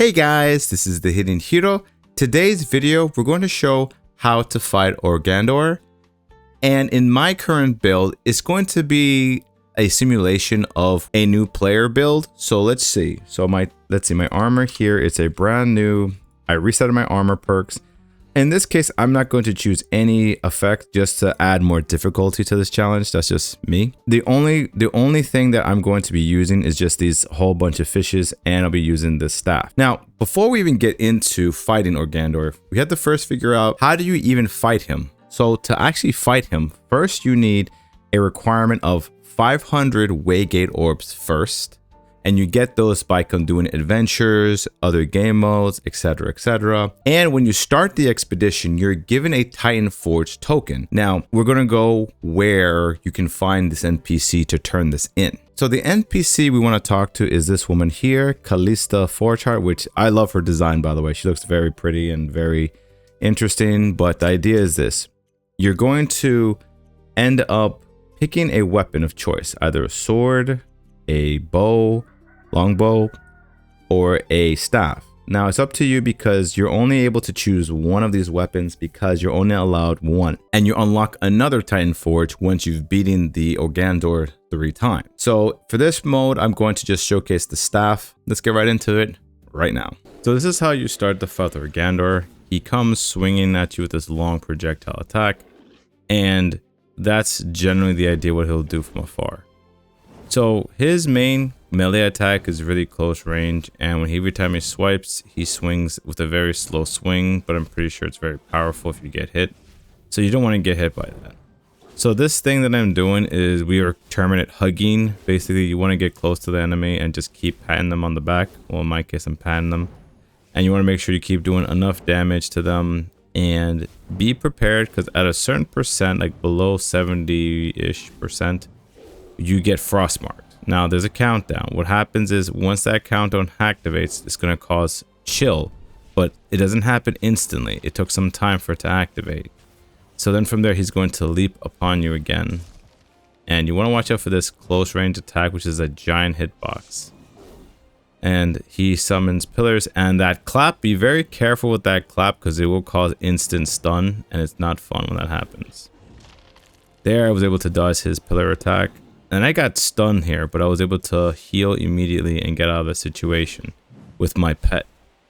Hey guys, this is the Hidden Hero. Today's video, we're going to show how to fight Ogandor. And in my current build, it's going to be a simulation of a new player build. So let's see. Let's see, my armor here, it's a brand new, I resetted my armor perks. In this case, I'm not going to choose any effect just to add more difficulty to this challenge. That's just me. The only thing that I'm going to be using is just these whole bunch of fishes, and I'll be using this staff. Now, before we even get into fighting Ogandor, we have to first figure out how do you even fight him. So to actually fight him, first you need a requirement of 500 Waygate orbs first. And you get those by doing adventures, other game modes, etc, etc. And when you start the expedition, you're given a Titan Forge token. Now, we're going to go where you can find this NPC to turn this in. So the NPC we want to talk to is this woman here, Callista Forgeheart, which I love her design, by the way. She looks very pretty and very interesting. But the idea is this. You're going to end up picking a weapon of choice, either a sword, a bow, longbow, or a staff. Now it's up to you because you're only able to choose one of these weapons because you're only allowed one, and you unlock another Titan Forge once you've beaten the Ogandor 3 times. So for this mode, I'm going to just showcase the staff. Let's get right into it right now. So this is how you start the fight with Ogandor. He comes swinging at you with this long projectile attack, and that's generally the idea what he'll do from afar. So his main melee attack is really close range, and every time he swipes, he swings with a very slow swing, but I'm pretty sure it's very powerful if you get hit. So you don't want to get hit by that. So this thing that I'm doing is we are terming it hugging. Basically, you want to get close to the enemy and just keep patting them on the back. Well, in my case, I'm patting them. And you want to make sure you keep doing enough damage to them, and be prepared because at a certain percent, like below 70-ish percent, you get frostmarked. Now there's a countdown. What happens is once that countdown activates, it's going to cause chill, but it doesn't happen instantly. It took some time for it to activate. So then from there, he's going to leap upon you again. And you want to watch out for this close range attack, which is a giant hitbox. And he summons pillars, and that clap, be very careful with that clap because it will cause instant stun, and it's not fun when that happens. There, I was able to dodge his pillar attack. And I got stunned here, but I was able to heal immediately and get out of the situation with my pet.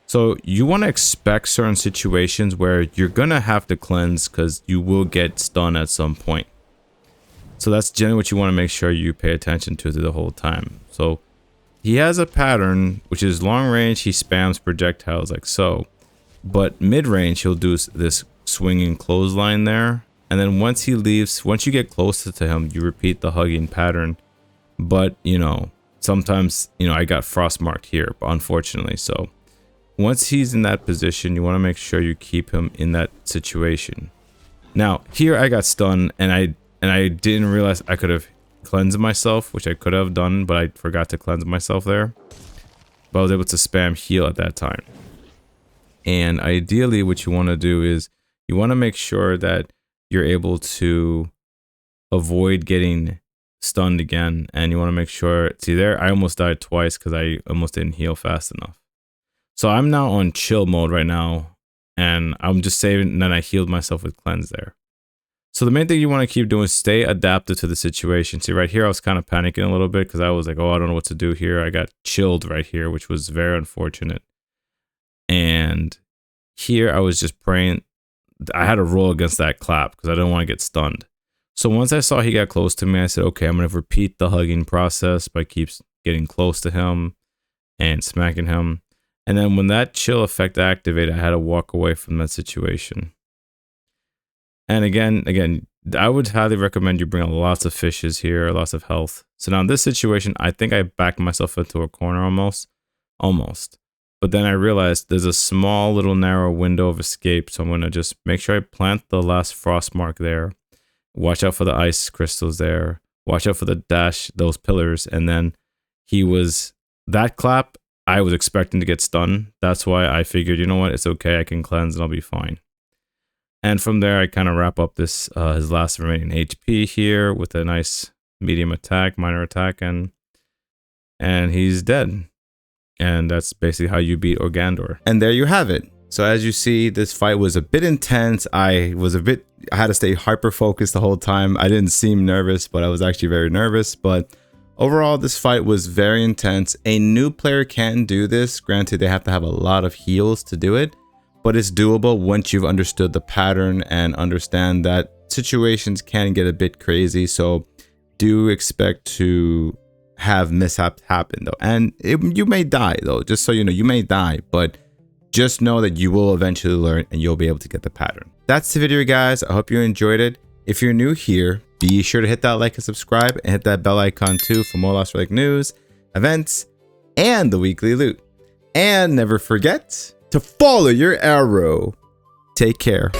So you want to expect certain situations where you're going to have to cleanse because you will get stunned at some point. So that's generally what you want to make sure you pay attention to the whole time. So he has a pattern, which is long range. He spams projectiles like so. But mid range, he'll do this swinging clothesline there. And then once he leaves, once you get closer to him, you repeat the hugging pattern. But, you know, sometimes, you know, I got frostmarked here, unfortunately. So once he's in that position, you want to make sure you keep him in that situation. Now, here I got stunned, and I didn't realize I could have cleansed myself, which I could have done, but I forgot to cleanse myself there. But I was able to spam heal at that time. And ideally, what you want to do is you want to make sure that you're able to avoid getting stunned again, and you want to make sure, see there, I almost died twice because I almost didn't heal fast enough. So I'm now on chill mode right now, and I'm just saving, and then I healed myself with cleanse there. So the main thing you want to keep doing is stay adapted to the situation. See right here, I was kind of panicking a little bit because I was like, oh, I don't know what to do here. I got chilled right here, which was very unfortunate. And here I was just praying. I had to roll against that clap because I didn't want to get stunned. So once I saw he got close to me, I said, okay, I'm going to repeat the hugging process by getting close to him and smacking him. And then when that chill effect activated, I had to walk away from that situation. And again, I would highly recommend you bring lots of fishes here, lots of health. So now in this situation, I think I backed myself into a corner almost. But then I realized there's a small little narrow window of escape. So I'm going to just make sure I plant the last frost mark there. Watch out for the ice crystals there. Watch out for the dash, those pillars. And then that clap, I was expecting to get stunned. That's why I figured, you know what, it's okay. I can cleanse and I'll be fine. And from there, I kind of wrap up his last remaining HP here with a nice medium attack, minor attack, and he's dead. And that's basically how you beat Ogandor. And there you have it. So as you see, this fight was a bit intense. I had to stay hyper focused the whole time. I didn't seem nervous, but I was actually very nervous. But overall, this fight was very intense. A new player can do this. Granted, they have to have a lot of heals to do it, but it's doable once you've understood the pattern and understand that situations can get a bit crazy. So do expect to have mishaps happen though. And you may die though, just so you know, you may die, but just know that you will eventually learn and you'll be able to get the pattern. That's the video, guys. I hope you enjoyed it. If you're new here, be sure to hit that like and subscribe and hit that bell icon too for more Lost Relic news, events, and the weekly loot. And never forget to follow your arrow. Take care.